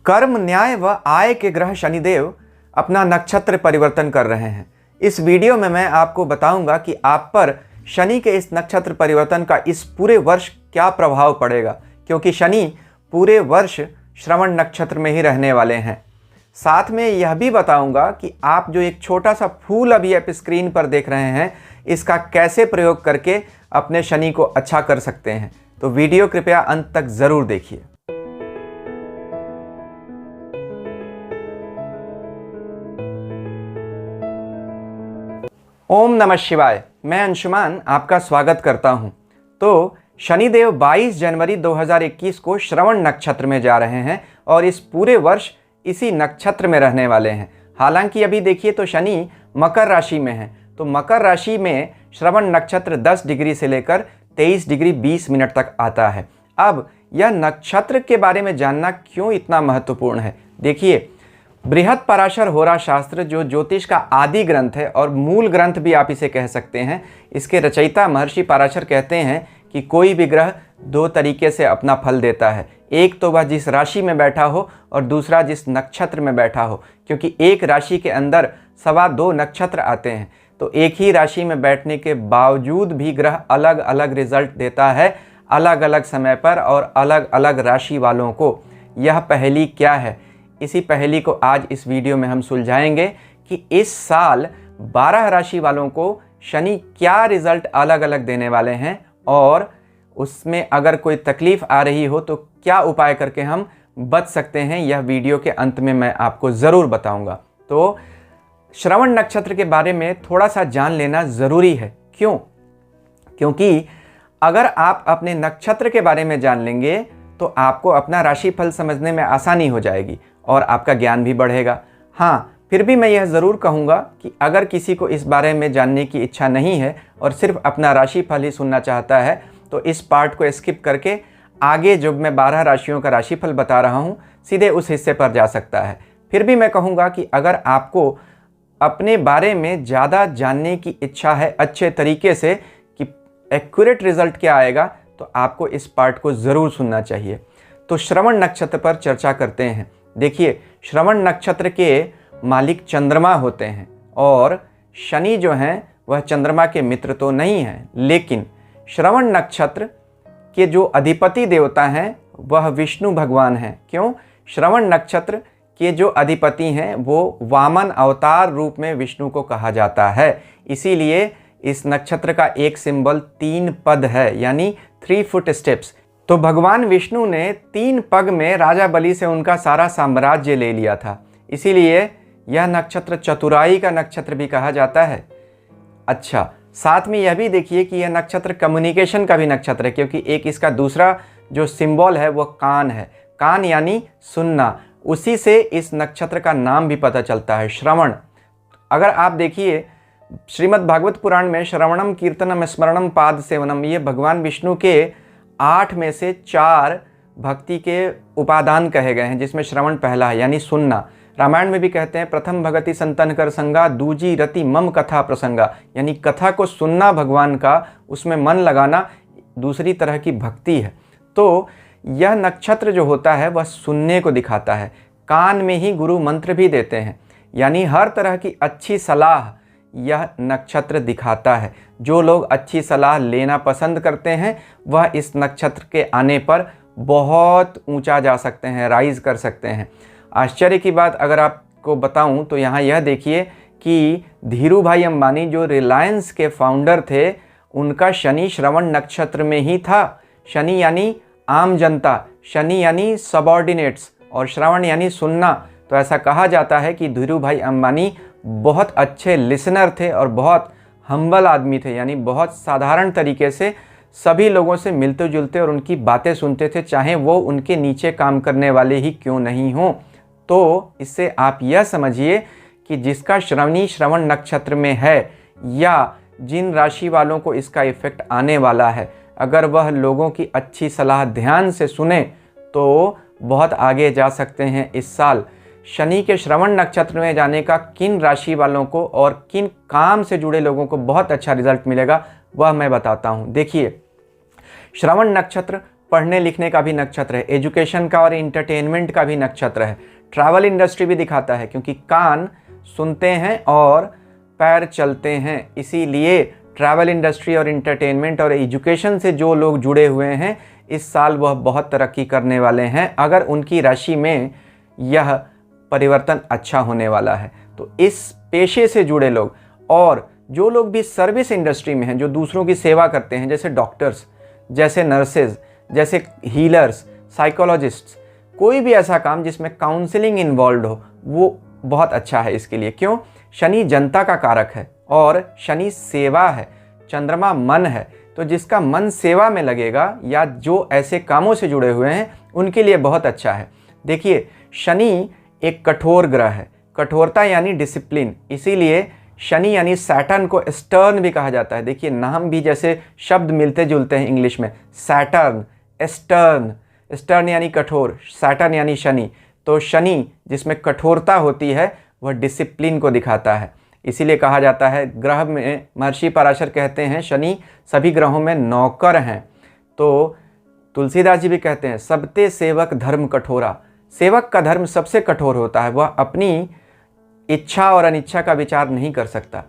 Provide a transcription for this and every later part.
कर्म, न्याय व आय के ग्रह शनिदेव अपना नक्षत्र परिवर्तन कर रहे हैं। इस वीडियो में मैं आपको बताऊंगा कि आप पर शनि के इस नक्षत्र परिवर्तन का इस पूरे वर्ष क्या प्रभाव पड़ेगा, क्योंकि शनि पूरे वर्ष श्रवण नक्षत्र में ही रहने वाले हैं। साथ में यह भी बताऊंगा कि आप जो एक छोटा सा फूल अभी आप स्क्रीन पर देख रहे हैं, इसका कैसे प्रयोग करके अपने शनि को अच्छा कर सकते हैं। तो वीडियो कृपया अंत तक ज़रूर देखिए। ओम नमः शिवाय। मैं अंशुमान आपका स्वागत करता हूं। तो शनिदेव 22 जनवरी 2021 को श्रवण नक्षत्र में जा रहे हैं और इस पूरे वर्ष इसी नक्षत्र में रहने वाले हैं। हालांकि अभी देखिए तो शनि मकर राशि में है, तो मकर राशि में श्रवण नक्षत्र 10 डिग्री से लेकर 23 डिग्री 20 मिनट तक आता है। अब यह नक्षत्र के बारे में जानना क्यों इतना महत्वपूर्ण है, देखिए बृहद पराशर होरा शास्त्र जो ज्योतिष का आदि ग्रंथ है और मूल ग्रंथ भी आप इसे कह सकते हैं, इसके रचयिता महर्षि पराशर कहते हैं कि कोई भी ग्रह दो तरीके से अपना फल देता है। एक तो वह जिस राशि में बैठा हो और दूसरा जिस नक्षत्र में बैठा हो, क्योंकि एक राशि के अंदर 2.25 नक्षत्र आते हैं। तो एक ही राशि में बैठने के बावजूद भी ग्रह अलग अलग रिजल्ट देता है अलग अलग समय पर और अलग अलग राशि वालों को। यह पहेली क्या है, इसी पहेली को आज इस वीडियो में हम सुलझाएंगे कि इस साल 12 राशि वालों को शनि क्या रिजल्ट अलग अलग देने वाले हैं और उसमें अगर कोई तकलीफ आ रही हो तो क्या उपाय करके हम बच सकते हैं। यह वीडियो के अंत में मैं आपको ज़रूर बताऊंगा। तो श्रवण नक्षत्र के बारे में थोड़ा सा जान लेना ज़रूरी है। क्यों? क्योंकि अगर आप अपने नक्षत्र के बारे में जान लेंगे तो आपको अपना राशिफल समझने में आसानी हो जाएगी और आपका ज्ञान भी बढ़ेगा। हाँ, फिर भी मैं यह ज़रूर कहूँगा कि अगर किसी को इस बारे में जानने की इच्छा नहीं है और सिर्फ अपना राशिफल ही सुनना चाहता है तो इस पार्ट को स्किप करके आगे जब मैं 12 राशियों का राशिफल बता रहा हूँ सीधे उस हिस्से पर जा सकता है। फिर भी मैं कहूँगा कि अगर आपको अपने बारे में ज़्यादा जानने की इच्छा है अच्छे तरीके से कि एक्यूरेट रिजल्ट क्या आएगा, तो आपको इस पार्ट को ज़रूर सुनना चाहिए। तो श्रवण नक्षत्र पर चर्चा करते हैं। देखिए, श्रवण नक्षत्र के मालिक चंद्रमा होते हैं और शनि जो हैं वह चंद्रमा के मित्र तो नहीं हैं, लेकिन श्रवण नक्षत्र के जो अधिपति देवता हैं वह विष्णु भगवान हैं। क्यों? श्रवण नक्षत्र के जो अधिपति हैं वो वामन अवतार रूप में विष्णु को कहा जाता है। इसीलिए इस नक्षत्र का एक सिंबल 3 पद है, यानी 3 फुट स्टेप्स। तो भगवान विष्णु ने 3 पग में राजा बलि से उनका सारा साम्राज्य ले लिया था। इसीलिए यह नक्षत्र चतुराई का नक्षत्र भी कहा जाता है। अच्छा, साथ में यह भी देखिए कि यह नक्षत्र कम्युनिकेशन का भी नक्षत्र है, क्योंकि एक इसका दूसरा जो सिंबल है वह कान है। कान यानी सुनना, उसी से इस नक्षत्र का नाम भी पता चलता है, श्रवण। अगर आप देखिए श्रीमद् भागवत पुराण में श्रवणम कीर्तनम स्मरणम पाद सेवनम, ये भगवान विष्णु के 8 में से 4 भक्ति के उपादान कहे गए हैं, जिसमें श्रवण पहला है, यानी सुनना। रामायण में भी कहते हैं प्रथम भगति संतन कर संगा, दूजी रति मम कथा प्रसंगा, यानी कथा को सुनना भगवान का, उसमें मन लगाना दूसरी तरह की भक्ति है। तो यह नक्षत्र जो होता है वह सुनने को दिखाता है। कान में ही गुरु मंत्र भी देते हैं, यानी हर तरह की अच्छी सलाह यह नक्षत्र दिखाता है। जो लोग अच्छी सलाह लेना पसंद करते हैं वह इस नक्षत्र के आने पर बहुत ऊंचा जा सकते हैं, राइज कर सकते हैं। आश्चर्य की बात अगर आपको बताऊं तो यहाँ यह देखिए कि धीरू भाई अंबानी जो रिलायंस के फाउंडर थे, उनका शनि श्रवण नक्षत्र में ही था। शनि यानी आम जनता, शनि यानी सबऑर्डिनेट्स और श्रवण यानी सुनना। तो ऐसा कहा जाता है कि धीरू भाई अंबानी बहुत अच्छे लिसनर थे और बहुत हम्बल आदमी थे, यानी बहुत साधारण तरीके से सभी लोगों से मिलते जुलते और उनकी बातें सुनते थे, चाहे वो उनके नीचे काम करने वाले ही क्यों नहीं हों। तो इससे आप यह समझिए कि जिसका श्रवणी श्रवण नक्षत्र में है या जिन राशि वालों को इसका इफेक्ट आने वाला है, अगर वह लोगों की अच्छी सलाह ध्यान से सुने तो बहुत आगे जा सकते हैं। इस साल शनि के श्रवण नक्षत्र में जाने का किन राशि वालों को और किन काम से जुड़े लोगों को बहुत अच्छा रिजल्ट मिलेगा वह मैं बताता हूँ। देखिए, श्रवण नक्षत्र पढ़ने लिखने का भी नक्षत्र है, एजुकेशन का और इंटरटेनमेंट का भी नक्षत्र है। ट्रैवल इंडस्ट्री भी दिखाता है, क्योंकि कान सुनते हैं और पैर चलते हैं, इसीलिए ट्रैवल इंडस्ट्री और इंटरटेनमेंट और एजुकेशन से जो लोग जुड़े हुए हैं इस साल वह बहुत तरक्की करने वाले हैं, अगर उनकी राशि में यह परिवर्तन अच्छा होने वाला है। तो इस पेशे से जुड़े लोग और जो लोग भी सर्विस इंडस्ट्री में हैं, जो दूसरों की सेवा करते हैं, जैसे डॉक्टर्स, जैसे नर्सेज, जैसे हीलर्स, साइकोलॉजिस्ट्स, कोई भी ऐसा काम जिसमें काउंसलिंग इन्वॉल्व हो, वो बहुत अच्छा है इसके लिए। क्यों? शनि जनता का कारक है और शनि सेवा है, चंद्रमा मन है, तो जिसका मन सेवा में लगेगा या जो ऐसे कामों से जुड़े हुए हैं उनके लिए बहुत अच्छा है। देखिए, शनि एक कठोर ग्रह है, कठोरता यानी डिसिप्लिन, इसीलिए शनि यानी सैटर्न को स्टर्न भी कहा जाता है। देखिए, नाम भी जैसे शब्द मिलते जुलते हैं इंग्लिश में, सैटर्न, स्टर्न, स्टर्न यानी कठोर, सैटर्न यानी शनि। तो शनि जिसमें कठोरता होती है वह डिसिप्लिन को दिखाता है, इसीलिए कहा जाता है ग्रह में, महर्षि पराशर कहते हैं शनि सभी ग्रहों में नौकर हैं। तो तुलसीदास जी भी कहते हैं सबते सेवक धर्म कठोरा, सेवक का धर्म सबसे कठोर होता है, वह अपनी इच्छा और अनिच्छा का विचार नहीं कर सकता।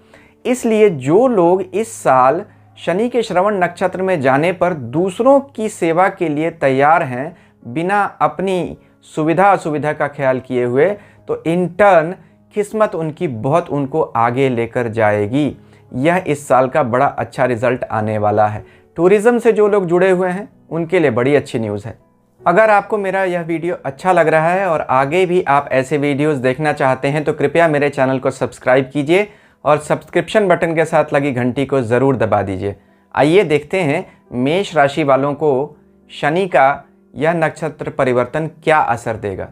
इसलिए जो लोग इस साल शनि के श्रवण नक्षत्र में जाने पर दूसरों की सेवा के लिए तैयार हैं, बिना अपनी सुविधा असुविधा का ख्याल किए हुए, तो इंटर्न किस्मत उनकी बहुत उनको आगे लेकर जाएगी। यह इस साल का बड़ा अच्छा रिजल्ट आने वाला है। टूरिज्म से जो लोग जुड़े हुए हैं उनके लिए बड़ी अच्छी न्यूज़ है। अगर आपको मेरा यह वीडियो अच्छा लग रहा है और आगे भी आप ऐसे वीडियोस देखना चाहते हैं तो कृपया मेरे चैनल को सब्सक्राइब कीजिए और सब्सक्रिप्शन बटन के साथ लगी घंटी को ज़रूर दबा दीजिए। आइए देखते हैं मेष राशि वालों को शनि का यह नक्षत्र परिवर्तन क्या असर देगा।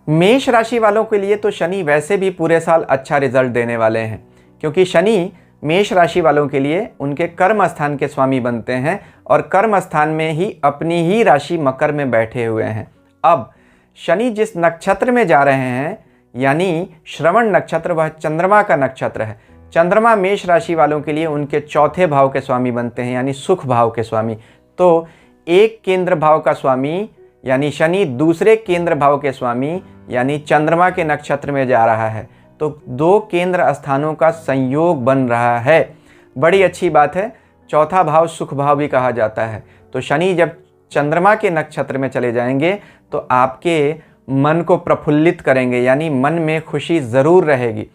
मेष राशि वालों के लिए तो शनि वैसे भी पूरे साल अच्छा रिजल्ट देने वाले हैं, क्योंकि शनि मेष राशि वालों के लिए उनके कर्म स्थान के स्वामी बनते हैं और कर्म स्थान में ही अपनी ही राशि मकर में बैठे हुए हैं। अब शनि जिस नक्षत्र में जा रहे हैं यानी श्रवण नक्षत्र, वह चंद्रमा का नक्षत्र है। चंद्रमा मेष राशि वालों के लिए उनके चौथे भाव के स्वामी बनते हैं, यानी सुख भाव के स्वामी। तो एक केंद्र भाव का स्वामी यानी शनि दूसरे केंद्र भाव के स्वामी यानी चंद्रमा के नक्षत्र में जा रहा है, तो दो केंद्र स्थानों का संयोग बन रहा है। बड़ी अच्छी बात है। चौथा भाव सुख भाव भी कहा जाता है। तो शनि जब चंद्रमा के नक्षत्र में चले जाएंगे तो आपके मन को प्रफुल्लित करेंगे, यानी मन में खुशी ज़रूर रहेगी।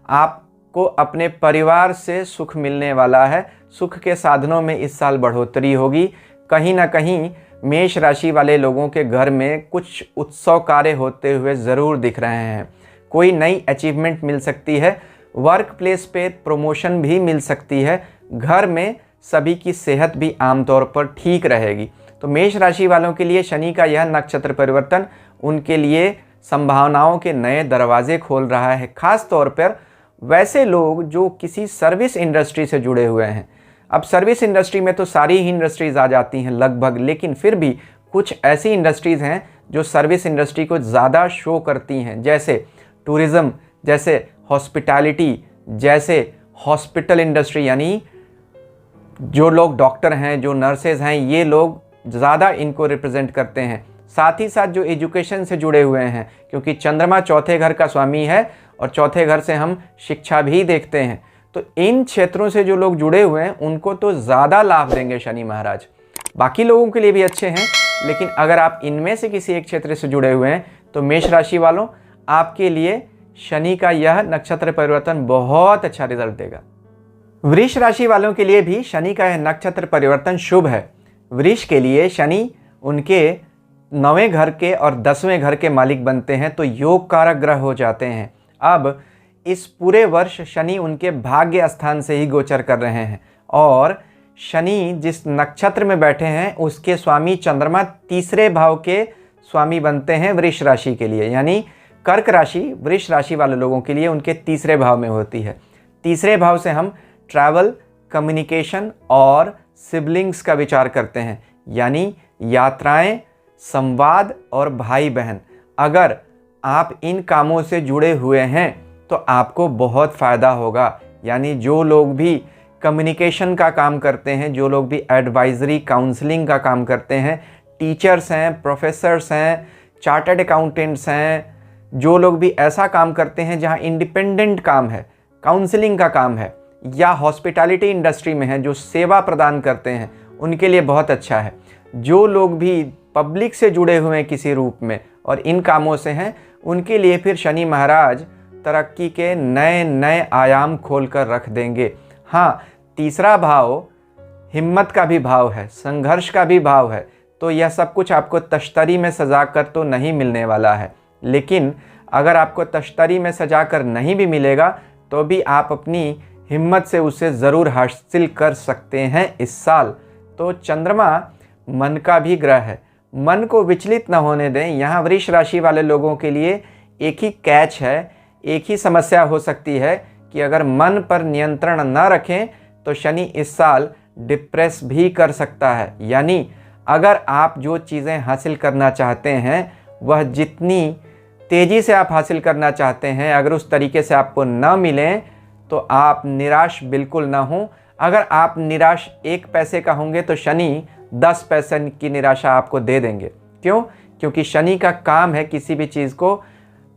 आपको अपने परिवार से सुख मिलने वाला है। सुख के साधनों में इस साल बढ़ोतरी होगी। कहीं ना कहीं मेष राशि वाले लोगों के घर में कुछ उत्सव कार्य होते हुए ज़रूर दिख रहे हैं। कोई नई अचीवमेंट मिल सकती है, वर्क प्लेस पे प्रमोशन भी मिल सकती है, घर में सभी की सेहत भी आमतौर पर ठीक रहेगी। तो मेष राशि वालों के लिए शनि का यह नक्षत्र परिवर्तन उनके लिए संभावनाओं के नए दरवाजे खोल रहा है। खास तौर पर वैसे लोग जो किसी सर्विस इंडस्ट्री से जुड़े हुए हैं। अब सर्विस इंडस्ट्री में तो सारी ही इंडस्ट्रीज़ आ जाती हैं लगभग, लेकिन फिर भी कुछ ऐसी इंडस्ट्रीज़ हैं जो सर्विस इंडस्ट्री को ज़्यादा शो करती हैं, जैसे टूरिज़्म, जैसे हॉस्पिटैलिटी, जैसे हॉस्पिटल इंडस्ट्री, यानी जो लोग डॉक्टर हैं, जो नर्सेज हैं, ये लोग ज़्यादा इनको रिप्रेजेंट करते हैं। साथ ही साथ जो एजुकेशन से जुड़े हुए हैं, क्योंकि चंद्रमा चौथे घर का स्वामी है और चौथे घर से हम शिक्षा भी देखते हैं। तो इन क्षेत्रों से जो लोग जुड़े हुए हैं उनको तो ज़्यादा लाभ देंगे शनि महाराज। बाकी लोगों के लिए भी अच्छे हैं, लेकिन अगर आप इनमें से किसी एक क्षेत्र से जुड़े हुए हैं तो मेष राशि वालों, आपके लिए शनि का यह नक्षत्र परिवर्तन बहुत अच्छा रिजल्ट देगा। वृष राशि वालों के लिए भी शनि का यह नक्षत्र परिवर्तन शुभ है। वृष के लिए शनि उनके 9वें घर के और 10वें घर के मालिक बनते हैं, तो योग कारक ग्रह हो जाते हैं। अब इस पूरे वर्ष शनि उनके भाग्य स्थान से ही गोचर कर रहे हैं और शनि जिस नक्षत्र में बैठे हैं उसके स्वामी चंद्रमा तीसरे भाव के स्वामी बनते हैं वृष राशि के लिए, यानी कर्क राशि वृष राशि वाले लोगों के लिए उनके तीसरे भाव में होती है। तीसरे भाव से हम ट्रैवल, कम्युनिकेशन और सिबलिंग्स का विचार करते हैं, यानी यात्राएं, संवाद और भाई बहन। अगर आप इन कामों से जुड़े हुए हैं तो आपको बहुत फ़ायदा होगा। यानी जो लोग भी कम्युनिकेशन का काम करते हैं, जो लोग भी एडवाइजरी काउंसलिंग का काम करते हैं, टीचर्स हैं, प्रोफेसर्स हैं, चार्टर्ड अकाउंटेंट्स हैं, जो लोग भी ऐसा काम करते हैं जहां इंडिपेंडेंट काम है, काउंसलिंग का काम है, या हॉस्पिटैलिटी इंडस्ट्री में है जो सेवा प्रदान करते हैं, उनके लिए बहुत अच्छा है। जो लोग भी पब्लिक से जुड़े हुए हैं किसी रूप में और इन कामों से हैं, उनके लिए फिर शनि महाराज तरक्की के नए नए आयाम खोल कर रख देंगे। हाँ, तीसरा भाव हिम्मत का भी भाव है, संघर्ष का भी भाव है, तो यह सब कुछ आपको तश्तरी में सजा कर तो नहीं मिलने वाला है। लेकिन अगर आपको तश्तरी में सजा कर नहीं भी मिलेगा तो भी आप अपनी हिम्मत से उसे ज़रूर हासिल कर सकते हैं इस साल। तो चंद्रमा मन का भी ग्रह है, मन को विचलित न होने दें। यहाँ वृष राशि वाले लोगों के लिए एक ही कैच है, एक ही समस्या हो सकती है कि अगर मन पर नियंत्रण न रखें तो शनि इस साल डिप्रेस भी कर सकता है। यानी अगर आप जो चीज़ें हासिल करना चाहते हैं वह जितनी तेज़ी से आप हासिल करना चाहते हैं, अगर उस तरीके से आपको न मिलें तो आप निराश बिल्कुल ना हों। अगर आप निराश 1 पैसे का होंगे तो शनि 10 पैसे की निराशा आपको दे देंगे। क्यों? क्योंकि शनि का काम है किसी भी चीज़ को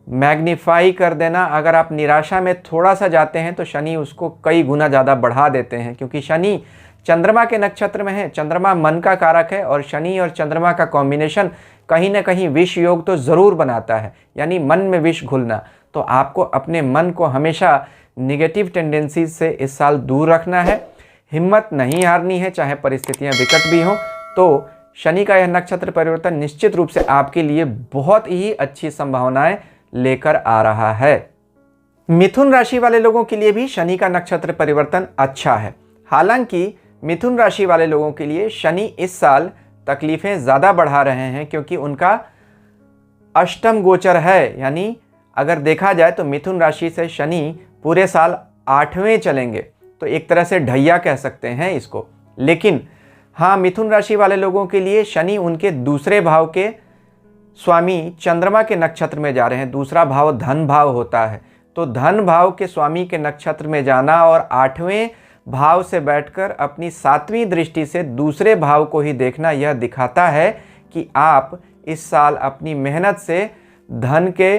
मैग्नीफाई कर देना। अगर आप निराशा में थोड़ा सा जाते हैं तो शनि उसको कई गुना ज़्यादा बढ़ा देते हैं, क्योंकि शनि चंद्रमा के नक्षत्र में है। चंद्रमा मन का कारक है और शनि और चंद्रमा का कॉम्बिनेशन कहीं ना कहीं विष योग तो ज़रूर बनाता है, यानी मन में विष घुलना। तो आपको अपने मन को हमेशा निगेटिव टेंडेंसीज से इस साल दूर रखना है, हिम्मत नहीं हारनी है, चाहे परिस्थितियां विकट भी हों। तो शनि का यह नक्षत्र परिवर्तन निश्चित रूप से आपके लिए बहुत ही अच्छी संभावनाएं लेकर आ रहा है। मिथुन राशि वाले लोगों के लिए भी शनि का नक्षत्र परिवर्तन अच्छा है। हालांकि मिथुन राशि वाले लोगों के लिए शनि इस साल तकलीफें ज़्यादा बढ़ा रहे हैं, क्योंकि उनका अष्टम गोचर है। यानी अगर देखा जाए तो मिथुन राशि से शनि पूरे साल 8वें चलेंगे, तो एक तरह से ढैया कह सकते हैं इसको। लेकिन हाँ, मिथुन राशि वाले लोगों के लिए शनि उनके दूसरे भाव के स्वामी चंद्रमा के नक्षत्र में जा रहे हैं। दूसरा भाव धन भाव होता है, तो धन भाव के स्वामी के नक्षत्र में जाना और 8वें भाव से बैठकर अपनी 7वीं दृष्टि से दूसरे भाव को ही देखना, यह दिखाता है कि आप इस साल अपनी मेहनत से धन के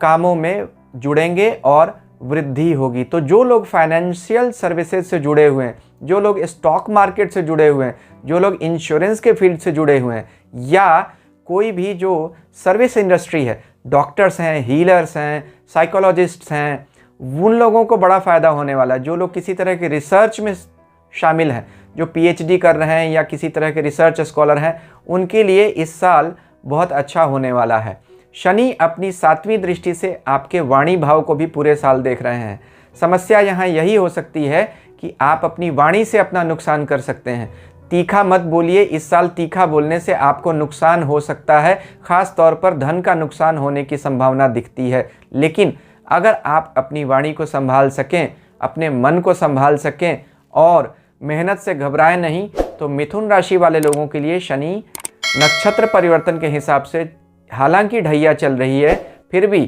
कामों में जुड़ेंगे और वृद्धि होगी। तो जो लोग फाइनेंशियल सर्विसेज से जुड़े हुए हैं, जो लोग स्टॉक मार्केट से जुड़े हुए हैं, जो लोग इंश्योरेंस के फील्ड से जुड़े हुए हैं, या कोई भी जो सर्विस इंडस्ट्री है, डॉक्टर्स हैं, हीलर्स हैं, साइकोलॉजिस्ट्स हैं, उन लोगों को बड़ा फ़ायदा होने वाला है। जो लोग किसी तरह के रिसर्च में शामिल हैं, जो पीएचडी कर रहे हैं या किसी तरह के रिसर्च स्कॉलर हैं, उनके लिए इस साल बहुत अच्छा होने वाला है। शनि अपनी 7वीं दृष्टि से आपके वाणी भाव को भी पूरे साल देख रहे हैं। समस्या यहाँ यही हो सकती है कि आप अपनी वाणी से अपना नुकसान कर सकते हैं। तीखा मत बोलिए, इस साल तीखा बोलने से आपको नुकसान हो सकता है, ख़ास तौर पर धन का नुकसान होने की संभावना दिखती है। लेकिन अगर आप अपनी वाणी को संभाल सकें, अपने मन को संभाल सकें और मेहनत से घबराएं नहीं, तो मिथुन राशि वाले लोगों के लिए शनि नक्षत्र परिवर्तन के हिसाब से हालांकि ढैया चल रही है, फिर भी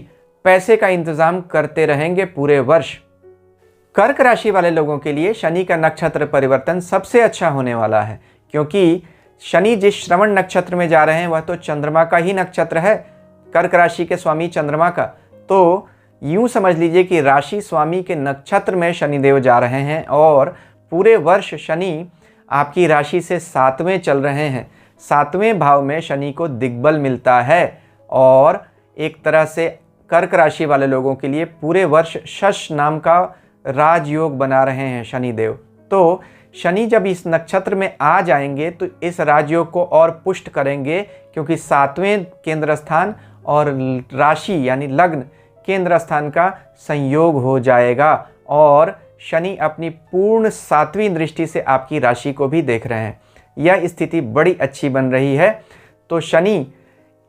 पैसे का इंतजाम करते रहेंगे पूरे वर्ष। कर्क राशि वाले लोगों के लिए शनि का नक्षत्र परिवर्तन सबसे अच्छा होने वाला है, क्योंकि शनि जिस श्रवण नक्षत्र में जा रहे हैं वह तो चंद्रमा का ही नक्षत्र है, कर्क राशि के स्वामी चंद्रमा का। तो यूं समझ लीजिए कि राशि स्वामी के नक्षत्र में शनिदेव जा रहे हैं और पूरे वर्ष शनि आपकी राशि से 7वें चल रहे हैं। 7वें भाव में शनि को दिग्बल मिलता है और एक तरह से कर्क राशि वाले लोगों के लिए पूरे वर्ष शश नाम का राजयोग बना रहे हैं शनिदेव। तो शनि जब इस नक्षत्र में आ जाएंगे तो इस राजयोग को और पुष्ट करेंगे, क्योंकि 7वें केंद्र स्थान और राशि यानी लग्न केंद्र स्थान का संयोग हो जाएगा और शनि अपनी पूर्ण 7वीं दृष्टि से आपकी राशि को भी देख रहे हैं। यह स्थिति बड़ी अच्छी बन रही है। तो शनि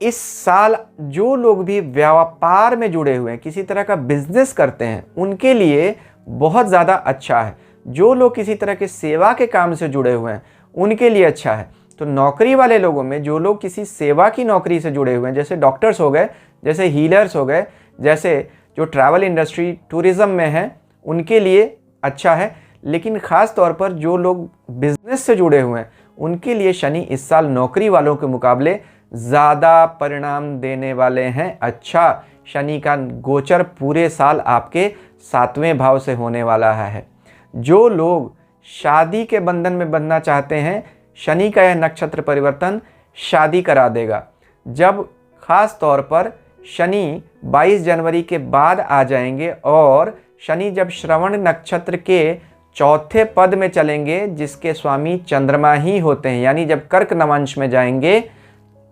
इस साल जो लोग भी व्यापार में जुड़े हुए हैं, किसी तरह का बिजनेस करते हैं, उनके लिए बहुत ज़्यादा अच्छा है। जो लोग किसी तरह के सेवा के काम से जुड़े हुए हैं उनके लिए अच्छा है। तो नौकरी वाले लोगों में जो लोग किसी सेवा की नौकरी से जुड़े हुए हैं, जैसे डॉक्टर्स हो गए, जैसे हीलर्स हो गए, जैसे जो ट्रैवल इंडस्ट्री टूरिज़्म में है, उनके लिए अच्छा है। लेकिन ख़ास तौर पर जो लोग बिज़नेस से जुड़े हुए हैं उनके लिए शनि इस साल नौकरी वालों के मुकाबले ज़्यादा परिणाम देने वाले हैं। अच्छा, शनि का गोचर पूरे साल आपके 7वें भाव से होने वाला है। जो लोग शादी के बंधन में बंधना चाहते हैं, शनि का यह नक्षत्र परिवर्तन शादी करा देगा। जब खास तौर पर शनि 22 जनवरी के बाद आ जाएंगे और शनि जब श्रवण नक्षत्र के चौथे पद में चलेंगे, जिसके स्वामी चंद्रमा ही होते हैं, यानी जब कर्क नवांश में जाएंगे,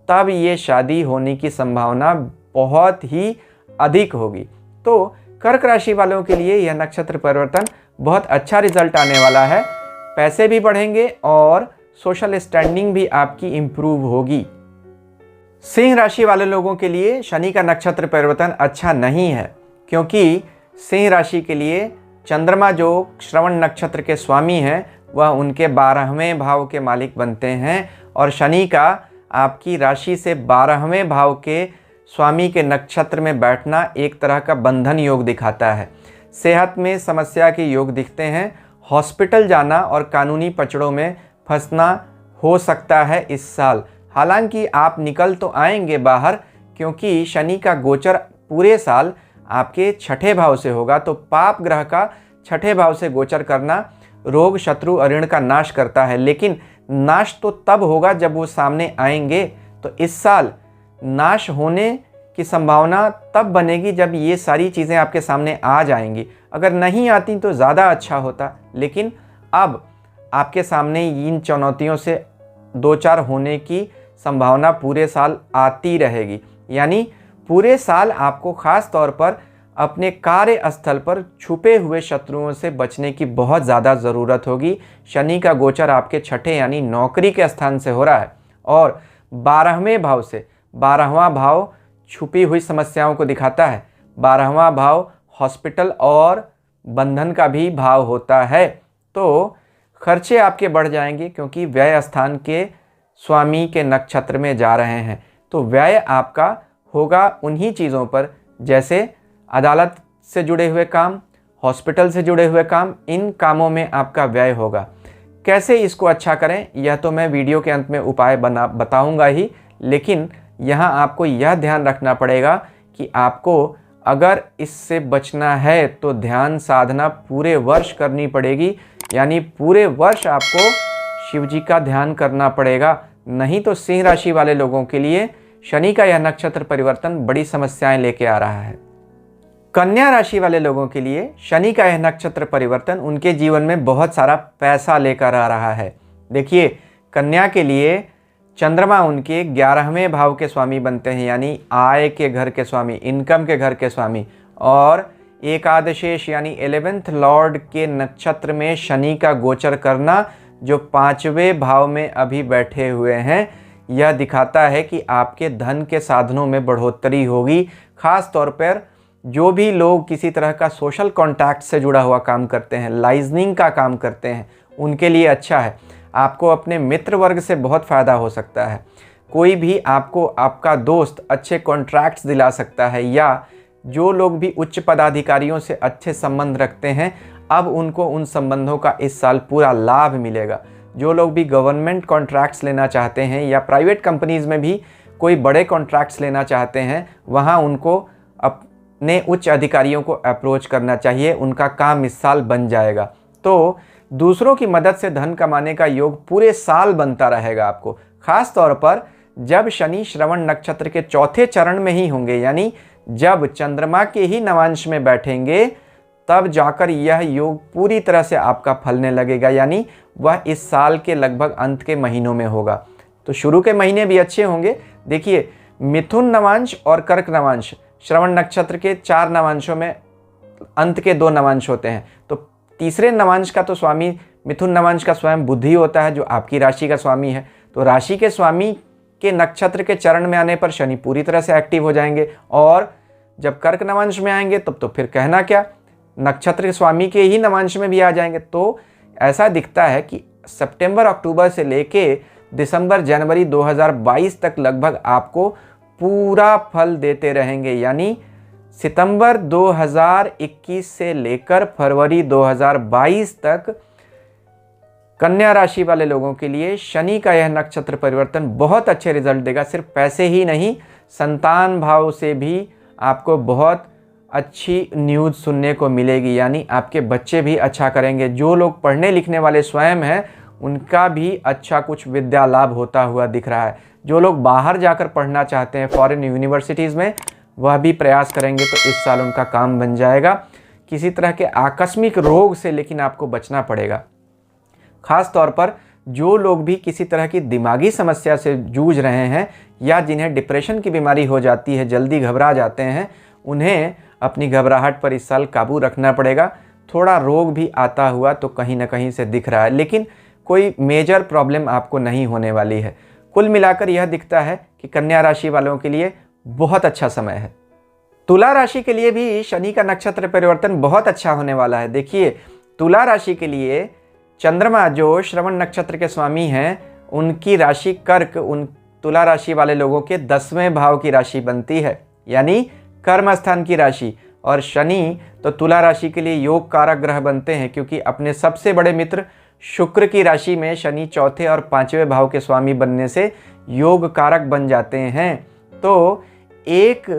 तब ये शादी होने की संभावना बहुत ही अधिक होगी। तो कर्क राशि वालों के लिए यह नक्षत्र परिवर्तन बहुत अच्छा रिजल्ट आने वाला है। पैसे भी बढ़ेंगे और सोशल स्टैंडिंग भी आपकी इम्प्रूव होगी। सिंह राशि वाले लोगों के लिए शनि का नक्षत्र परिवर्तन अच्छा नहीं है, क्योंकि सिंह राशि के लिए चंद्रमा जो श्रवण नक्षत्र के स्वामी हैं, वह उनके 12वें भाव के मालिक बनते हैं और शनि का आपकी राशि से 12वें भाव के स्वामी के नक्षत्र में बैठना एक तरह का बंधन योग दिखाता है। सेहत में समस्या के योग दिखते हैं। हॉस्पिटल जाना और कानूनी पचड़ों में फंसना हो सकता है इस साल। हालांकि आप निकल तो आएंगे बाहर, क्योंकि शनि का गोचर पूरे साल आपके 6ठे भाव से होगा। तो पाप ग्रह का 6ठे भाव से गोचर करना रोग, शत्रु और ऋण का नाश करता है, लेकिन नाश तो तब होगा जब वो सामने आएंगे। तो इस साल नाश होने की संभावना तब बनेगी जब ये सारी चीज़ें आपके सामने आ जाएंगी। अगर नहीं आती तो ज़्यादा अच्छा होता, लेकिन अब आपके सामने इन चुनौतियों से दो चार होने की संभावना पूरे साल आती रहेगी। यानी पूरे साल आपको खास तौर पर अपने कार्यस्थल पर छुपे हुए शत्रुओं से बचने की बहुत ज़्यादा ज़रूरत होगी। शनि का गोचर आपके 6ठे यानी नौकरी के स्थान से हो रहा है और 12वें भाव से, 12वां भाव छुपी हुई समस्याओं को दिखाता है। 12वां भाव हॉस्पिटल और बंधन का भी भाव होता है। तो खर्चे आपके बढ़ जाएंगे, क्योंकि व्यय स्थान के स्वामी के नक्षत्र में जा रहे हैं। तो व्यय आपका होगा उन्हीं चीज़ों पर, जैसे अदालत से जुड़े हुए काम, हॉस्पिटल से जुड़े हुए काम, इन कामों में आपका व्यय होगा। कैसे इसको अच्छा करें, यह तो मैं वीडियो के अंत में उपाय बताऊंगा ही, लेकिन यहाँ आपको यह ध्यान रखना पड़ेगा कि आपको अगर इससे बचना है तो ध्यान साधना पूरे वर्ष करनी पड़ेगी। यानी पूरे वर्ष आपको शिव जी का ध्यान करना पड़ेगा, नहीं तो सिंह राशि वाले लोगों के लिए शनि का यह नक्षत्र परिवर्तन बड़ी समस्याएं लेके आ रहा है। कन्या राशि वाले लोगों के लिए शनि का यह नक्षत्र परिवर्तन उनके जीवन में बहुत सारा पैसा लेकर आ रहा है। देखिए, कन्या के लिए चंद्रमा उनके 11वें भाव के स्वामी बनते हैं, यानी आय के घर के स्वामी, इनकम के घर के स्वामी, और एकादशेष यानी 11th लॉर्ड के नक्षत्र में शनि का गोचर करना, जो 5वें भाव में अभी बैठे हुए हैं, यह दिखाता है कि आपके धन के साधनों में बढ़ोतरी होगी। खास तौर पर जो भी लोग किसी तरह का सोशल कॉन्टैक्ट से जुड़ा हुआ काम करते हैं, लाइजनिंग का काम करते हैं, उनके लिए अच्छा है। आपको अपने मित्र वर्ग से बहुत फ़ायदा हो सकता है। कोई भी आपको, आपका दोस्त अच्छे कॉन्ट्रैक्ट्स दिला सकता है, या जो लोग भी उच्च पदाधिकारियों से अच्छे संबंध रखते हैं, अब उनको उन संबंधों का इस साल पूरा लाभ मिलेगा। जो लोग भी गवर्नमेंट कॉन्ट्रैक्ट्स लेना चाहते हैं या प्राइवेट कंपनीज़ में भी कोई बड़े कॉन्ट्रैक्ट्स लेना चाहते हैं, वहाँ उनको अपने उच्च अधिकारियों को अप्रोच करना चाहिए, उनका काम इस साल बन जाएगा। तो दूसरों की मदद से धन कमाने का योग पूरे साल बनता रहेगा आपको। खास तौर पर जब शनि श्रवण नक्षत्र के चौथे चरण में ही होंगे, यानी जब चंद्रमा के ही नवांश में बैठेंगे, तब जाकर यह योग पूरी तरह से आपका फलने लगेगा। यानी वह इस साल के लगभग अंत के महीनों में होगा। तो शुरू के महीने भी अच्छे होंगे। देखिए, मिथुन नवांश और कर्क नवांश श्रवण नक्षत्र के 4 नवांशों में अंत के 2 नवांश होते हैं। तो तीसरे नवांश का तो स्वामी, मिथुन नवांश का स्वयं बुद्धि होता है, जो आपकी राशि का स्वामी है। तो राशि के स्वामी के नक्षत्र के चरण में आने पर शनि पूरी तरह से एक्टिव हो जाएंगे, और जब कर्क नवांश में आएंगे तब तो फिर कहना क्या, नक्षत्र के स्वामी के ही नवांश में भी आ जाएंगे। तो ऐसा दिखता है कि सितंबर अक्टूबर से लेके दिसंबर जनवरी 2022 तक लगभग आपको पूरा फल देते रहेंगे। यानी सितंबर 2021 से लेकर फरवरी 2022 तक कन्या राशि वाले लोगों के लिए शनि का यह नक्षत्र परिवर्तन बहुत अच्छे रिजल्ट देगा। सिर्फ पैसे ही नहीं, संतान भाव से भी आपको बहुत अच्छी न्यूज़ सुनने को मिलेगी, यानी आपके बच्चे भी अच्छा करेंगे। जो लोग पढ़ने लिखने वाले स्वयं हैं उनका भी अच्छा कुछ विद्या लाभ होता हुआ दिख रहा है। जो लोग बाहर जाकर पढ़ना चाहते हैं फॉरेन यूनिवर्सिटीज़ में, वह भी प्रयास करेंगे तो इस साल उनका काम बन जाएगा। किसी तरह के आकस्मिक रोग से लेकिन आपको बचना पड़ेगा। खास तौर पर जो लोग भी किसी तरह की दिमागी समस्या से जूझ रहे हैं या जिन्हें डिप्रेशन की बीमारी हो जाती है, जल्दी घबरा जाते हैं, उन्हें अपनी घबराहट पर इस साल काबू रखना पड़ेगा। थोड़ा रोग भी आता हुआ तो कहीं ना कहीं से दिख रहा है, लेकिन कोई मेजर प्रॉब्लम आपको नहीं होने वाली है। कुल मिलाकर यह दिखता है कि कन्या राशि वालों के लिए बहुत अच्छा समय है। तुला राशि के लिए भी शनि का नक्षत्र परिवर्तन बहुत अच्छा होने वाला है। देखिए, तुला राशि के लिए चंद्रमा जो श्रवण नक्षत्र के स्वामी हैं, उनकी राशि कर्क उन तुला राशि वाले लोगों के 10वें भाव की राशि बनती है, यानी कर्म स्थान की राशि। और शनि तो तुला राशि के लिए योग कारक ग्रह बनते हैं, क्योंकि अपने सबसे बड़े मित्र शुक्र की राशि में शनि चौथे और 5वें भाव के स्वामी बनने से योग कारक बन जाते हैं। तो एक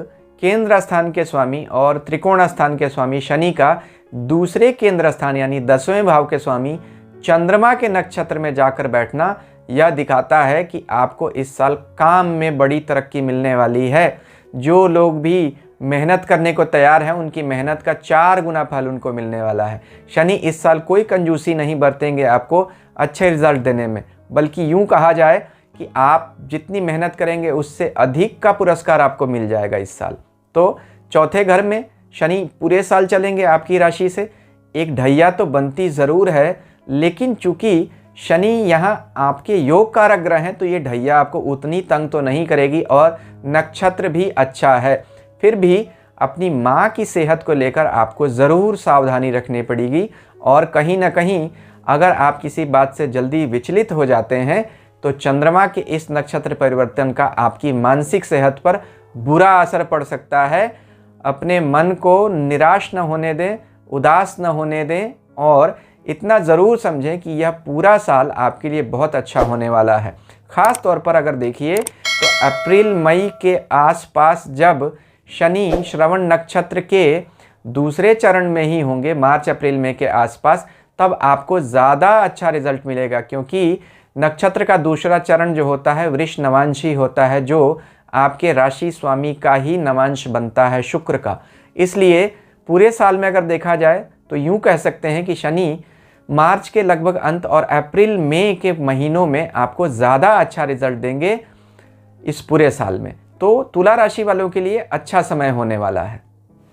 केंद्र स्थान के स्वामी और त्रिकोण स्थान के स्वामी शनि का दूसरे केंद्र स्थान यानी 10वें भाव के स्वामी चंद्रमा के नक्षत्र में जाकर बैठना यह दिखाता है कि आपको इस साल काम में बड़ी तरक्की मिलने वाली है। जो लोग भी मेहनत करने को तैयार हैं, उनकी मेहनत का 4 गुना फल उनको मिलने वाला है। शनि इस साल कोई कंजूसी नहीं बरतेंगे आपको अच्छे रिजल्ट देने में, बल्कि यूं कहा जाए कि आप जितनी मेहनत करेंगे उससे अधिक का पुरस्कार आपको मिल जाएगा इस साल। तो चौथे घर में शनि पूरे साल चलेंगे आपकी राशि से। एक ढैया तो बनती ज़रूर है, लेकिन चूंकि शनि यहाँ आपके योग कारक ग्रह हैं तो ये ढैया आपको उतनी तंग तो नहीं करेगी और नक्षत्र भी अच्छा है। फिर भी अपनी माँ की सेहत को लेकर आपको ज़रूर सावधानी रखनी पड़ेगी, और कहीं ना कहीं अगर आप किसी बात से जल्दी विचलित हो जाते हैं तो चंद्रमा के इस नक्षत्र परिवर्तन का आपकी मानसिक सेहत पर बुरा असर पड़ सकता है। अपने मन को निराश न होने दें, उदास न होने दें, और इतना ज़रूर समझें कि यह पूरा साल आपके लिए बहुत अच्छा होने वाला है। ख़ास तौर पर अगर देखिए तो अप्रैल मई के आसपास जब शनि श्रवण नक्षत्र के दूसरे चरण में ही होंगे, मार्च अप्रैल मई के आसपास, तब आपको ज़्यादा अच्छा रिजल्ट मिलेगा, क्योंकि नक्षत्र का दूसरा चरण जो होता है वृष नवांश ही होता है, जो आपके राशि स्वामी का ही नवांश बनता है, शुक्र का। इसलिए पूरे साल में अगर देखा जाए तो यूं कह सकते हैं कि शनि मार्च के लगभग अंत और अप्रैल मई के महीनों में आपको ज़्यादा अच्छा रिजल्ट देंगे इस पूरे साल में। तो तुला राशि वालों के लिए अच्छा समय होने वाला है।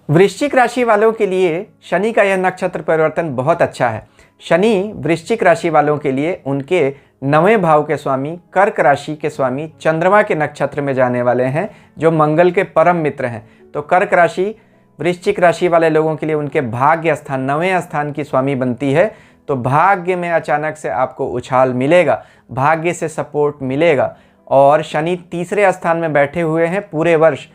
वृश्चिक राशि वालों के लिए शनि का यह नक्षत्र परिवर्तन बहुत अच्छा है। शनि वृश्चिक राशि वालों के लिए उनके 9वें भाव के स्वामी कर्क राशि के स्वामी चंद्रमा के नक्षत्र में जाने वाले हैं, जो मंगल के परम मित्र हैं। तो कर्क राशि वृश्चिक राशि वाले लोगों के लिए उनके भाग्य स्थान 9वें स्थान की स्वामी बनती है। तो भाग्य में अचानक से आपको उछाल मिलेगा, भाग्य से सपोर्ट मिलेगा। और शनि तीसरे स्थान में बैठे हुए हैं पूरे वर्ष।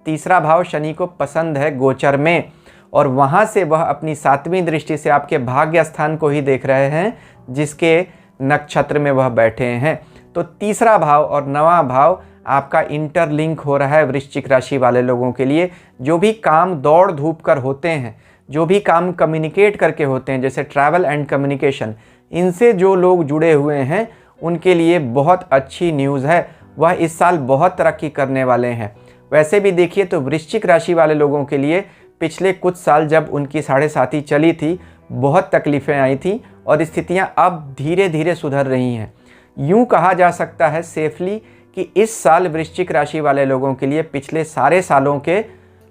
तीसरा भाव शनि को पसंद है गोचर में, और वहाँ से वह अपनी 7वीं दृष्टि से आपके भाग्य स्थान को ही देख रहे हैं जिसके नक्षत्र में वह बैठे हैं। तो तीसरा भाव और 9वां भाव आपका इंटरलिंक हो रहा है वृश्चिक राशि वाले लोगों के लिए। जो भी काम दौड़ धूप कर होते हैं, जो भी काम कम्युनिकेट करके होते हैं, जैसे ट्रैवल एंड कम्युनिकेशन, इनसे जो लोग जुड़े हुए हैं उनके लिए बहुत अच्छी न्यूज़ है। वह इस साल बहुत तरक्की करने वाले हैं। वैसे भी देखिए तो वृश्चिक राशि वाले लोगों के लिए पिछले कुछ साल जब उनकी 7.5 चली थी, बहुत तकलीफ़ें आई थी और स्थितियां अब धीरे धीरे सुधर रही हैं। यूं कहा जा सकता है सेफली कि इस साल वृश्चिक राशि वाले लोगों के लिए पिछले सारे सालों के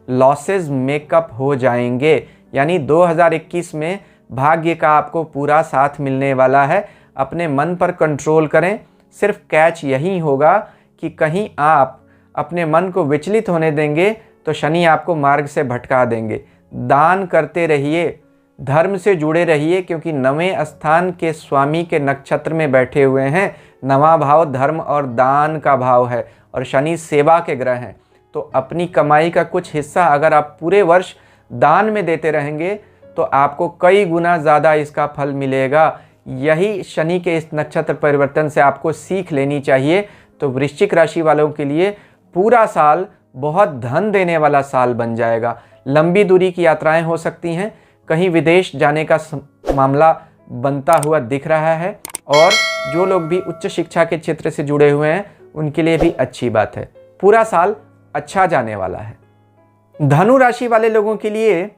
लॉसेस मेकअप हो जाएंगे। यानी 2021 में भाग्य का आपको पूरा साथ मिलने वाला है। अपने मन पर कंट्रोल करें। सिर्फ कैच यही होगा कि कहीं आप अपने मन को विचलित होने देंगे तो शनि आपको मार्ग से भटका देंगे। दान करते रहिए, धर्म से जुड़े रहिए, क्योंकि 9वें स्थान के स्वामी के नक्षत्र में बैठे हुए हैं। 9वां भाव धर्म और दान का भाव है और शनि सेवा के ग्रह हैं। तो अपनी कमाई का कुछ हिस्सा अगर आप पूरे वर्ष दान में देते रहेंगे तो आपको कई गुना ज़्यादा इसका फल मिलेगा। यही शनि के इस नक्षत्र परिवर्तन से आपको सीख लेनी चाहिए। तो वृश्चिक राशि वालों के लिए पूरा साल बहुत धन देने वाला साल बन जाएगा। लंबी दूरी की यात्राएं हो सकती हैं, कहीं विदेश जाने का मामला बनता हुआ दिख रहा है, और जो लोग भी उच्च शिक्षा के क्षेत्र से जुड़े हुए हैं उनके लिए भी अच्छी बात है। पूरा साल अच्छा जाने वाला है। धनु राशि वाले लोगों के लिए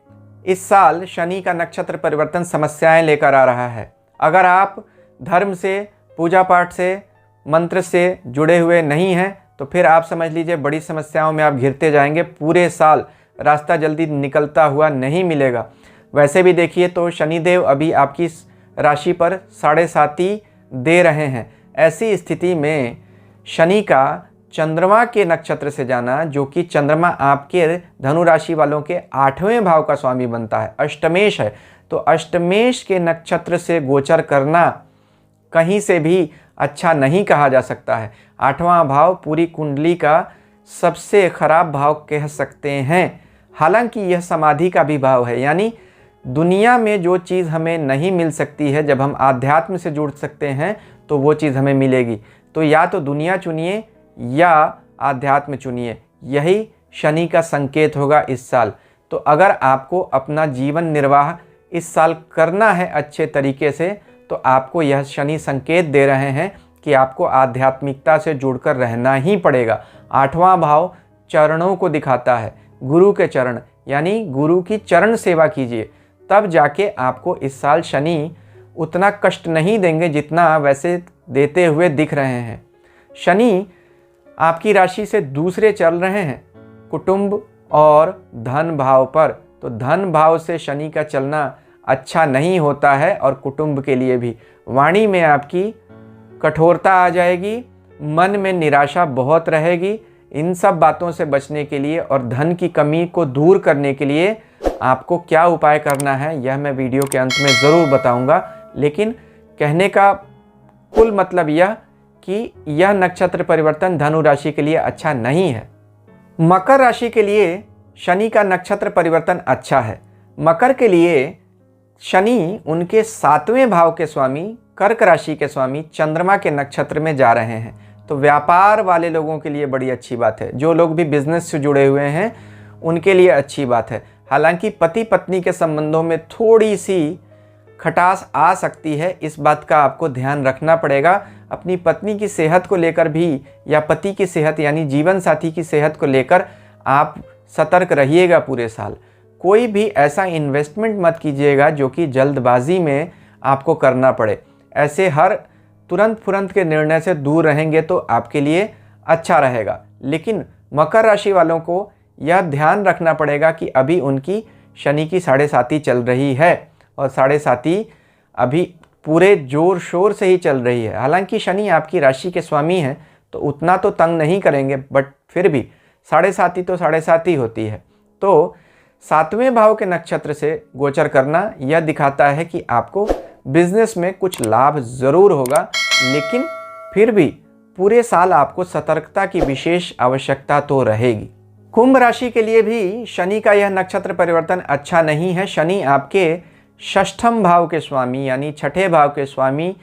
इस साल शनि का नक्षत्र परिवर्तन समस्याएं लेकर आ रहा है। अगर आप धर्म से, पूजा पाठ से, मंत्र से जुड़े हुए नहीं हैं तो फिर आप समझ लीजिए बड़ी समस्याओं में आप घिरते जाएंगे। पूरे साल रास्ता जल्दी निकलता हुआ नहीं मिलेगा। वैसे भी देखिए तो शनिदेव अभी आपकी राशि पर 7.5 दे रहे हैं। ऐसी स्थिति में शनि का चंद्रमा के नक्षत्र से जाना, जो कि चंद्रमा आपके धनु राशि वालों के 8वें भाव का स्वामी बनता है, अष्टमेश है, तो अष्टमेश के नक्षत्र से गोचर करना कहीं से भी अच्छा नहीं कहा जा सकता है। 8वां भाव पूरी कुंडली का सबसे खराब भाव कह सकते हैं। हालांकि यह समाधि का भी भाव है, यानी दुनिया में जो चीज़ हमें नहीं मिल सकती है, जब हम आध्यात्म से जुड़ सकते हैं तो वो चीज़ हमें मिलेगी। तो या तो दुनिया चुनिए या आध्यात्म चुनिए, यही शनि का संकेत होगा इस साल। तो अगर आपको अपना जीवन निर्वाह इस साल करना है अच्छे तरीके से, तो आपको यह शनि संकेत दे रहे हैं कि आपको आध्यात्मिकता से जुड़कर रहना ही पड़ेगा। 8वां भाव चरणों को दिखाता है, गुरु के चरण, यानी गुरु की चरण सेवा कीजिए, तब जाके आपको इस साल शनि उतना कष्ट नहीं देंगे जितना वैसे देते हुए दिख रहे हैं। शनि आपकी राशि से दूसरे चल रहे हैं कुटुंब और धन भाव पर, तो धन भाव से शनि का चलना अच्छा नहीं होता है, और कुटुंब के लिए भी वाणी में आपकी कठोरता आ जाएगी, मन में निराशा बहुत रहेगी। इन सब बातों से बचने के लिए और धन की कमी को दूर करने के लिए आपको क्या उपाय करना है यह मैं वीडियो के अंत में ज़रूर बताऊंगा। लेकिन कहने का कुल मतलब यह कि यह नक्षत्र परिवर्तन धनु राशि के लिए अच्छा नहीं है। मकर राशि के लिए शनि का नक्षत्र परिवर्तन अच्छा है। मकर के लिए शनि उनके 7वें भाव के स्वामी, कर्क राशि के स्वामी चंद्रमा के नक्षत्र में जा रहे हैं, तो व्यापार वाले लोगों के लिए बड़ी अच्छी बात है। जो लोग भी बिजनेस से जुड़े हुए हैं उनके लिए अच्छी बात है। हालांकि पति पत्नी के संबंधों में थोड़ी सी खटास आ सकती है, इस बात का आपको ध्यान रखना पड़ेगा। अपनी पत्नी की सेहत को लेकर भी, या पति की सेहत यानी जीवन साथी की सेहत को लेकर आप सतर्क रहिएगा पूरे साल। कोई भी ऐसा इन्वेस्टमेंट मत कीजिएगा जो कि जल्दबाजी में आपको करना पड़े। ऐसे हर तुरंत फुरंत के निर्णय से दूर रहेंगे तो आपके लिए अच्छा रहेगा। लेकिन मकर राशि वालों को यह ध्यान रखना पड़ेगा कि अभी उनकी शनि की 7.5 चल रही है, और 7.5 अभी पूरे जोर शोर से ही चल रही है। हालांकि शनि आपकी राशि के स्वामी हैं तो उतना तो तंग नहीं करेंगे, बट फिर भी 7.5 तो 7.5 होती है। तो 7वें भाव के नक्षत्र से गोचर करना यह दिखाता है कि आपको बिजनेस में कुछ लाभ ज़रूर होगा, लेकिन फिर भी पूरे साल आपको सतर्कता की विशेष आवश्यकता तो रहेगी। कुंभ राशि के लिए भी शनि का यह नक्षत्र परिवर्तन अच्छा नहीं है। शनि आपके 6ठम भाव के स्वामी यानी 6ठे भाव के स्वामी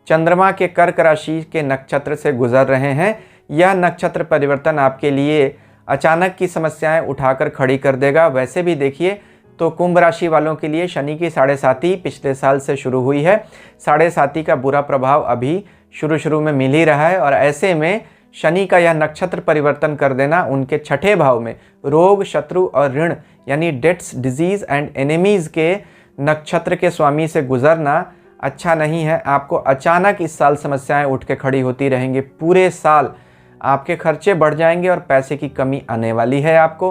चंद्रमा के कर्क राशि के नक्षत्र से गुजर रहे हैं। यह नक्षत्र परिवर्तन आपके लिए अचानक की समस्याएं उठाकर खड़ी कर देगा। वैसे भी देखिए तो कुंभ राशि वालों के लिए शनि की 7.5 पिछले साल से शुरू हुई है। 7.5 का बुरा प्रभाव अभी शुरू में मिल ही रहा है, और ऐसे में शनि का यह नक्षत्र परिवर्तन कर देना उनके 6ठे भाव में रोग, शत्रु और ऋण यानी डेट्स, डिजीज एंड एनिमीज के नक्षत्र के स्वामी से गुजरना अच्छा नहीं है। आपको अचानक इस साल समस्याएं उठ के खड़ी होती रहेंगी। पूरे साल आपके खर्चे बढ़ जाएंगे और पैसे की कमी आने वाली है। आपको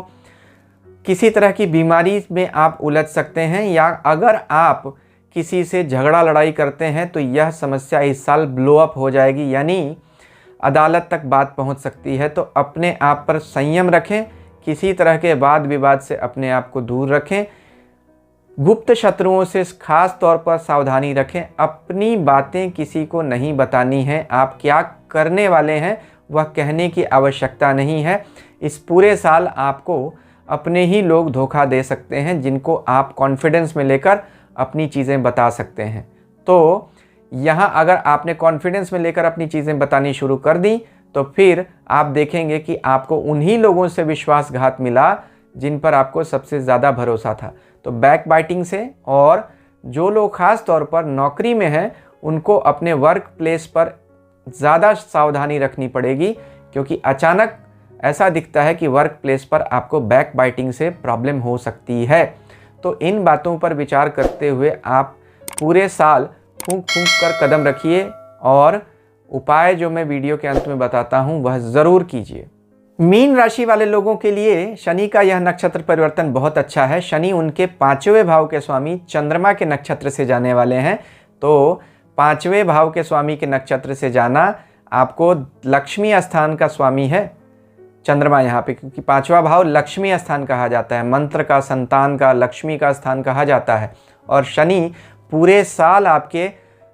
किसी तरह की बीमारी में आप उलझ सकते हैं, या अगर आप किसी से झगड़ा लड़ाई करते हैं तो यह समस्या इस साल ब्लो अप हो जाएगी, यानी अदालत तक बात पहुंच सकती है। तो अपने आप पर संयम रखें, किसी तरह के वाद विवाद से अपने आप को दूर रखें, गुप्त शत्रुओं से खास तौर पर सावधानी रखें। अपनी बातें किसी को नहीं बतानी है। आप क्या करने वाले हैं वह कहने की आवश्यकता नहीं है। इस पूरे साल आपको अपने ही लोग धोखा दे सकते हैं, जिनको आप कॉन्फिडेंस में लेकर अपनी चीज़ें बता सकते हैं। तो यहाँ अगर आपने कॉन्फिडेंस में लेकर अपनी चीज़ें बतानी शुरू कर दी तो फिर आप देखेंगे कि आपको उन्हीं लोगों से विश्वासघात मिला जिन पर आपको सबसे ज़्यादा भरोसा था। तो बैक बाइटिंग से, और जो लोग ख़ास तौर पर नौकरी में हैं उनको अपने वर्क प्लेस पर ज़्यादा सावधानी रखनी पड़ेगी, क्योंकि अचानक ऐसा दिखता है कि वर्क प्लेस पर आपको बैक बाइटिंग से प्रॉब्लम हो सकती है। तो इन बातों पर विचार करते हुए आप पूरे साल फूंक फूंक कर कदम रखिए और उपाय जो मैं वीडियो के अंत में बताता हूं वह ज़रूर कीजिए। मीन राशि वाले लोगों के लिए शनि का यह नक्षत्र परिवर्तन बहुत अच्छा है। शनि उनके 5वें भाव के स्वामी चंद्रमा के नक्षत्र से जाने वाले हैं। तो 5वें भाव के स्वामी के नक्षत्र से जाना आपको लक्ष्मी स्थान का स्वामी है चंद्रमा यहाँ पे, क्योंकि 5वां भाव लक्ष्मी स्थान कहा जाता है, मंत्र का, संतान का, लक्ष्मी का स्थान कहा जाता है। और शनि पूरे साल आपके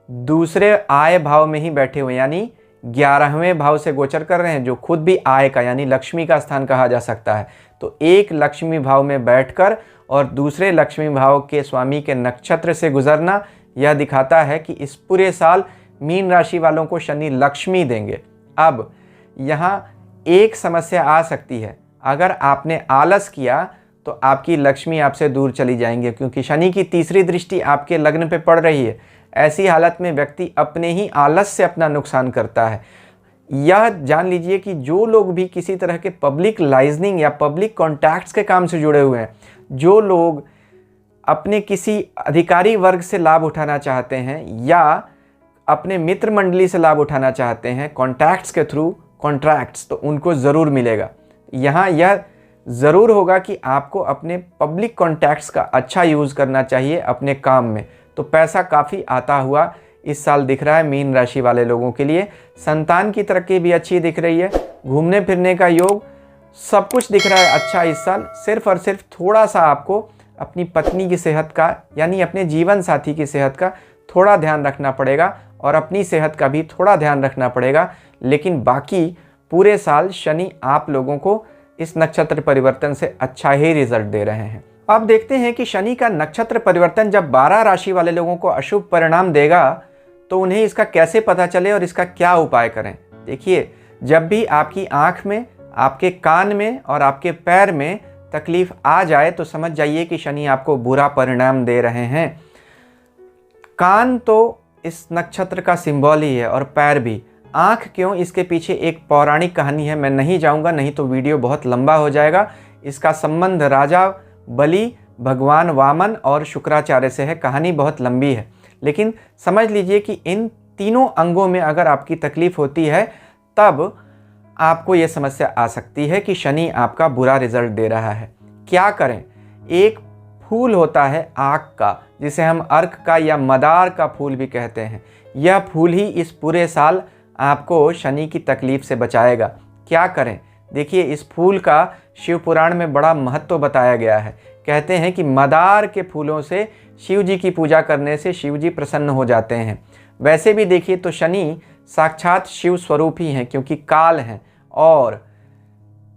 दूसरे आय भाव में ही बैठे हुए, यानी 11वें भाव से गोचर कर रहे हैं, जो खुद भी आय का यानी लक्ष्मी का स्थान कहा जा सकता है। तो एक लक्ष्मी भाव में बैठकर और दूसरे लक्ष्मी भाव के स्वामी के नक्षत्र से गुजरना यह दिखाता है कि इस पूरे साल मीन राशि वालों को शनि लक्ष्मी देंगे। अब यहाँ एक समस्या आ सकती है, अगर आपने आलस किया तो आपकी लक्ष्मी आपसे दूर चली जाएंगी, क्योंकि शनि की तीसरी दृष्टि आपके लग्न पे पड़ रही है। ऐसी हालत में व्यक्ति अपने ही आलस से अपना नुकसान करता है। यह जान लीजिए कि जो लोग भी किसी तरह के पब्लिक लाइजनिंग या पब्लिक कॉन्टैक्ट्स के काम से जुड़े हुए हैं, जो लोग अपने किसी अधिकारी वर्ग से लाभ उठाना चाहते हैं या अपने मित्र मंडली से लाभ उठाना चाहते हैं कॉन्टैक्ट्स के थ्रू, कॉन्ट्रैक्ट्स, तो उनको ज़रूर मिलेगा। यहाँ यह ज़रूर होगा कि आपको अपने पब्लिक कॉन्टैक्ट्स का अच्छा यूज़ करना चाहिए अपने काम में। तो पैसा काफ़ी आता हुआ इस साल दिख रहा है मीन राशि वाले लोगों के लिए। संतान की तरक्की भी अच्छी दिख रही है, घूमने फिरने का योग, सब कुछ दिख रहा है अच्छा इस साल। सिर्फ और सिर्फ थोड़ा सा आपको अपनी पत्नी की सेहत का यानी अपने जीवन साथी की सेहत का थोड़ा ध्यान रखना पड़ेगा और अपनी सेहत का भी थोड़ा ध्यान रखना पड़ेगा। लेकिन बाकी पूरे साल शनि आप लोगों को इस नक्षत्र परिवर्तन से अच्छा ही रिजल्ट दे रहे हैं। अब देखते हैं कि शनि का नक्षत्र परिवर्तन जब 12 राशि वाले लोगों को अशुभ परिणाम देगा तो उन्हें इसका कैसे पता चले और इसका क्या उपाय करें। देखिए, जब भी आपकी आंख में, आपके कान में और आपके पैर में तकलीफ आ जाए तो समझ जाइए कि शनि आपको बुरा परिणाम दे रहे हैं। कान तो इस नक्षत्र का सिंबल ही है और पैर भी। आंख क्यों, इसके पीछे एक पौराणिक कहानी है, मैं नहीं जाऊंगा, नहीं तो वीडियो बहुत लंबा हो जाएगा। इसका संबंध राजा बलि, भगवान वामन और शुक्राचार्य से है। कहानी बहुत लंबी है, लेकिन समझ लीजिए कि इन तीनों अंगों में अगर आपकी तकलीफ होती है तब आपको ये समस्या आ सकती है कि शनि आपका बुरा रिजल्ट दे रहा है। क्या करें? एक फूल होता है आक का, जिसे हम अर्क का या मदार का फूल भी कहते हैं। यह फूल ही इस पूरे साल आपको शनि की तकलीफ से बचाएगा। क्या करें? देखिए, इस फूल का शिव पुराण में बड़ा महत्व बताया गया है। कहते हैं कि मदार के फूलों से शिव जी की पूजा करने से शिव जी प्रसन्न हो जाते हैं। वैसे भी देखिए तो शनि साक्षात शिव स्वरूप ही हैं, क्योंकि काल हैं। और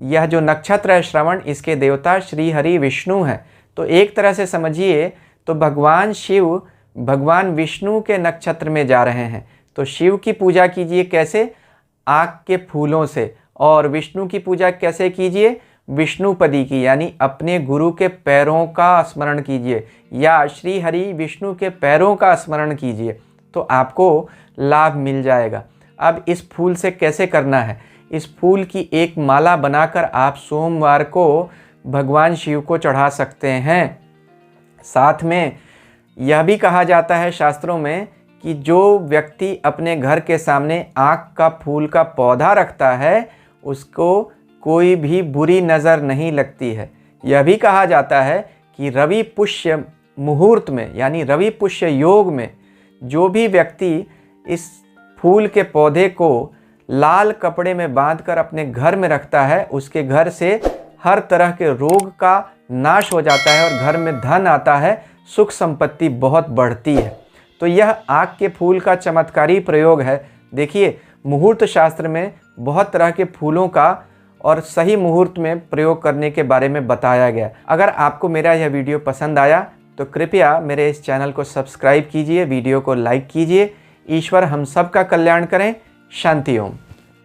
यह जो नक्षत्र है श्रवण, इसके देवता श्री हरि विष्णु हैं। तो एक तरह से समझिए तो भगवान शिव भगवान विष्णु के नक्षत्र में जा रहे हैं। तो शिव की पूजा कीजिए कैसे? आक के फूलों से। और विष्णु की पूजा कैसे कीजिए? विष्णुपदी की, यानी अपने गुरु के पैरों का स्मरण कीजिए या श्री हरि विष्णु के पैरों का स्मरण कीजिए, तो आपको लाभ मिल जाएगा। अब इस फूल से कैसे करना है? इस फूल की एक माला बनाकर आप सोमवार को भगवान शिव को चढ़ा सकते हैं। साथ में यह भी कहा जाता है शास्त्रों में कि जो व्यक्ति अपने घर के सामने आक का फूल का पौधा रखता है उसको कोई भी बुरी नज़र नहीं लगती है। यह भी कहा जाता है कि रवि पुष्य मुहूर्त में यानी रवि पुष्य योग में जो भी व्यक्ति इस फूल के पौधे को लाल कपड़े में बांधकर अपने घर में रखता है, उसके घर से हर तरह के रोग का नाश हो जाता है और घर में धन आता है, सुख संपत्ति बहुत बढ़ती है। तो यह आक के फूल का चमत्कारी प्रयोग है। देखिए, मुहूर्त शास्त्र में बहुत तरह के फूलों का और सही मुहूर्त में प्रयोग करने के बारे में बताया गया। अगर आपको मेरा यह वीडियो पसंद आया तो कृपया मेरे इस चैनल को सब्सक्राइब कीजिए, वीडियो को लाइक कीजिए। ईश्वर हम सब का कल्याण करें। शांति ओम।